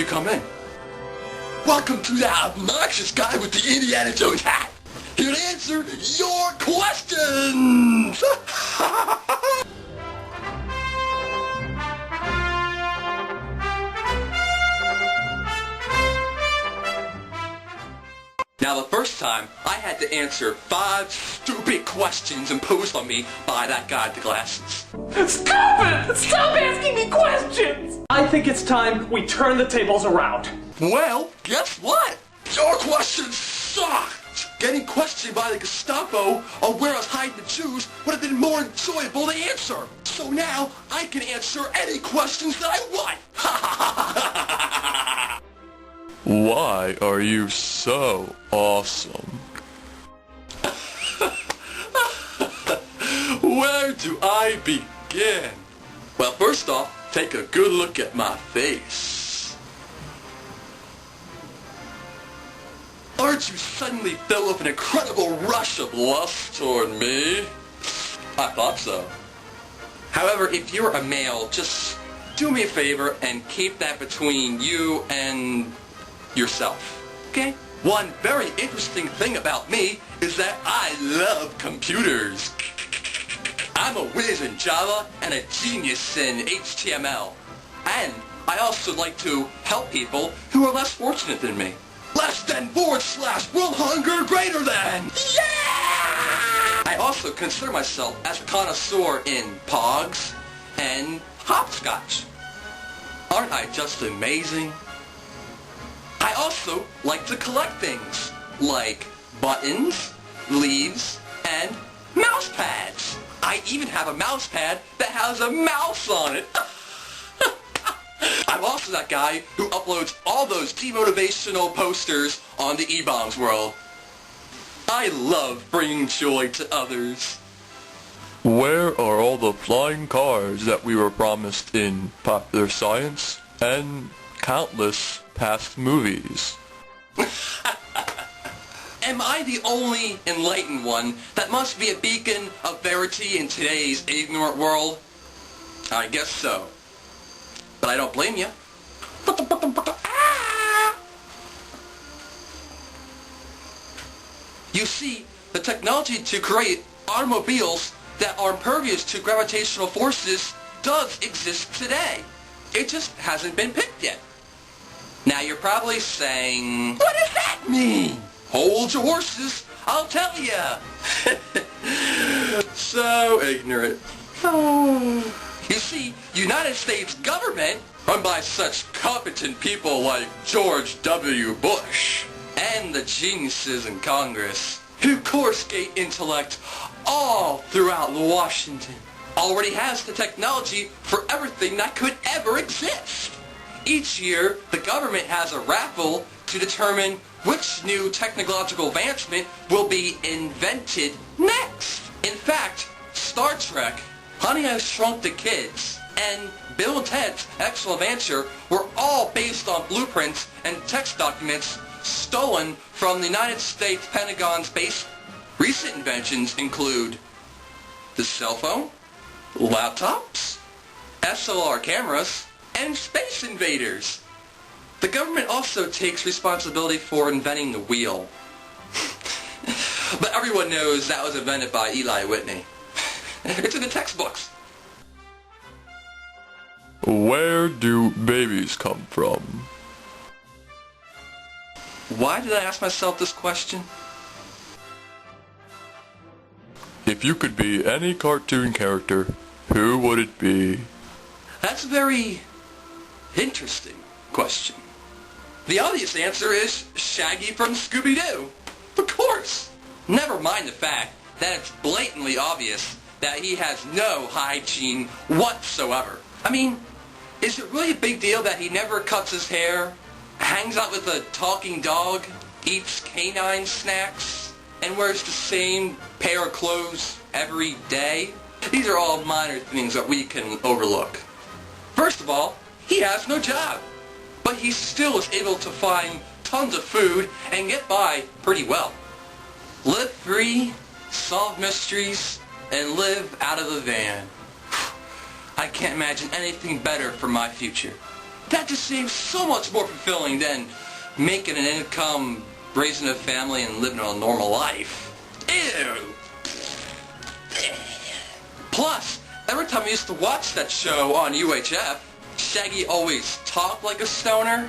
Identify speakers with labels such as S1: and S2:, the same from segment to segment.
S1: you come in. Welcome to the Obnoxious guy with the Indiana Jones hat. Here to answer your questions! Now the first time, I had to answer 5 stupid questions imposed on me by that guy with the glasses.
S2: Stop it! Stop asking me questions! I think it's time we turn the tables around.
S1: Well, guess what? Your questions sucked! Getting questioned by the Gestapo on where I was hiding the Jews would have been more enjoyable to answer. So now, I can answer any questions that I want!
S3: Why are you so awesome?
S1: Where do I begin? Well, first off, take a good look at my face. Aren't you suddenly filled with an incredible rush of lust toward me? I thought so. However, if you're a male, just do me a favor and keep that between you and yourself, okay? One very interesting thing about me is that I love computers. I'm a whiz in Java and a genius in HTML. And I also like to help people who are less fortunate than me. Less than / world hunger greater than. Yeah! I also consider myself as a connoisseur in pogs and hopscotch. Aren't I just amazing? I also like to collect things, like buttons, leaves, and mouse pads. I even have a mouse pad that has a mouse on it. I'm also that guy who uploads all those demotivational posters on the E-Bombs world. I love bringing joy to others.
S3: Where are all the flying cars that we were promised in Popular Science and countless past movies?
S1: Am I the only enlightened one that must be a beacon of verity in today's ignorant world? I guess so. But I don't blame you. You see, the technology to create automobiles that are impervious to gravitational forces does exist today. It just hasn't been picked yet. Now you're probably saying, what does that mean? Hold your horses, I'll tell ya. So ignorant. You see, United States government, run by such competent people like George W. Bush, and the geniuses in Congress, who course-gate intellect all throughout Washington, already has the technology for everything that could ever exist. Each year, the government has a raffle to determine which new technological advancement will be invented next. In fact, Star Trek, Honey, I Shrunk the Kids, and Bill and Ted's Excellent Adventure were all based on blueprints and text documents stolen from the United States Pentagon's base. Recent inventions include the cell phone, laptops, SLR cameras, and space invaders. The government also takes responsibility for inventing the wheel. But everyone knows that was invented by Eli Whitney. It's in the textbooks.
S3: Where do babies come from?
S1: Why did I ask myself this question?
S3: If you could be any cartoon character, who would it be?
S1: That's a very interesting question. The obvious answer is Shaggy from Scooby-Doo. Of course. Never mind the fact that it's blatantly obvious that he has no hygiene whatsoever. I mean, is it really a big deal that he never cuts his hair, hangs out with a talking dog, eats canine snacks, and wears the same pair of clothes every day? These are all minor things that we can overlook. First of all, he has no job, but he still is able to find tons of food and get by pretty well. Live free, solve mysteries, and live out of the van. I can't imagine anything better for my future. That just seems so much more fulfilling than making an income, raising a family, and living a normal life. Ew. Plus, every time I used to watch that show on UHF, Shaggy always talked like a stoner,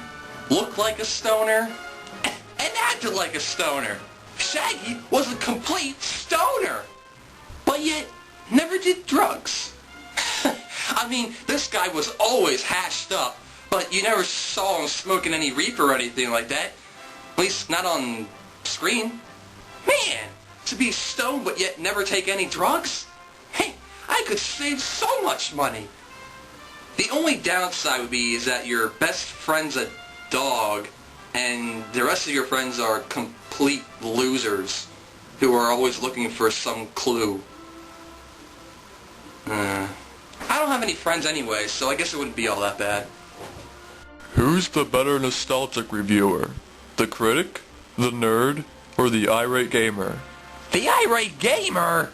S1: looked like a stoner, and acted like a stoner. Shaggy was a complete stoner, but yet never did drugs. I mean, this guy was always hashed up, but you never saw him smoking any reefer or anything like that. At least not on screen. Man, to be stoned but yet never take any drugs? Hey, I could save so much money. The only downside would be is that your best friend's a dog and the rest of your friends are complete losers who are always looking for some clue. I don't have any friends anyway, so I guess it wouldn't be all that bad.
S3: Who's the better nostalgic reviewer? The critic, the nerd, or the irate gamer?
S1: The irate gamer?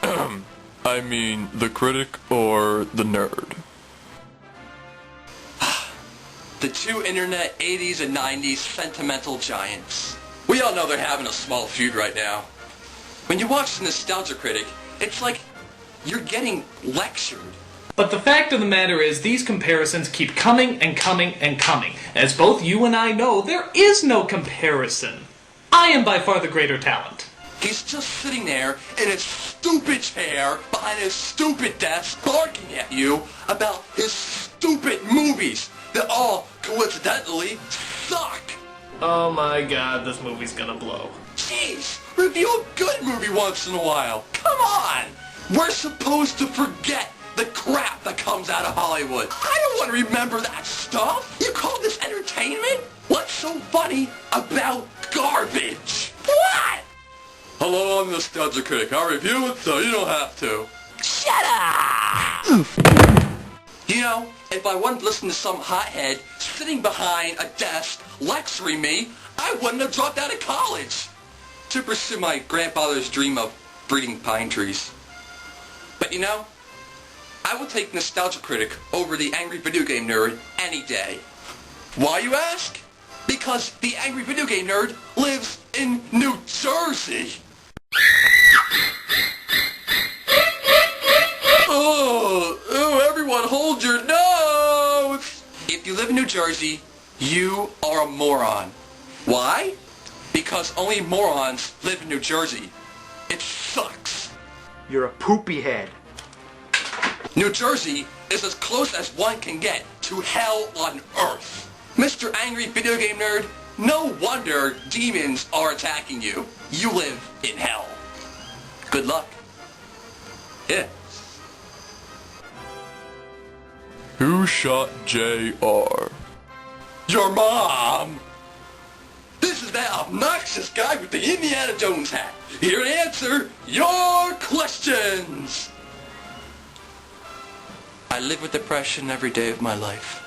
S3: I mean, the critic or the nerd?
S1: The two internet 80s and 90s sentimental giants. We all know they're having a small feud right now. When you watch the Nostalgia Critic, it's like you're getting lectured.
S2: But the fact of the matter is, these comparisons keep coming and coming and coming. As both you and I know, there is no comparison. I am by far the greater talent.
S1: He's just sitting there in his stupid chair behind his stupid desk barking at you about his stupid movies that all coincidentally suck.
S2: Oh my god, this movie's gonna blow.
S1: Jeez, review a good movie once in a while. Come on! We're supposed to forget the crap that comes out of Hollywood. I don't want to remember that stuff. You call this entertainment? What's so funny about garbage? What?
S3: Hello, I'm Nostalgia Critic. I'll review it, so you don't have to.
S1: Shut up! You know, if I wanted to listen to some hothead sitting behind a desk lecturing me, I wouldn't have dropped out of college to pursue my grandfather's dream of breeding pine trees. But you know, I would take Nostalgia Critic over the Angry Video Game Nerd any day. Why, you ask? Because the Angry Video Game Nerd lives in New Jersey. Oh, everyone hold your nose! If you live in New Jersey, you are a moron. Why? Because only morons live in New Jersey. It sucks.
S4: You're a poopy head.
S1: New Jersey is as close as one can get to hell on earth. Mr. Angry Video Game Nerd, no wonder demons are attacking you. You live in hell. Good luck. Yeah.
S3: Who shot J.R.?
S1: Your mom! This is that obnoxious guy with the Indiana Jones hat, here to answer your questions! I live with depression every day of my life.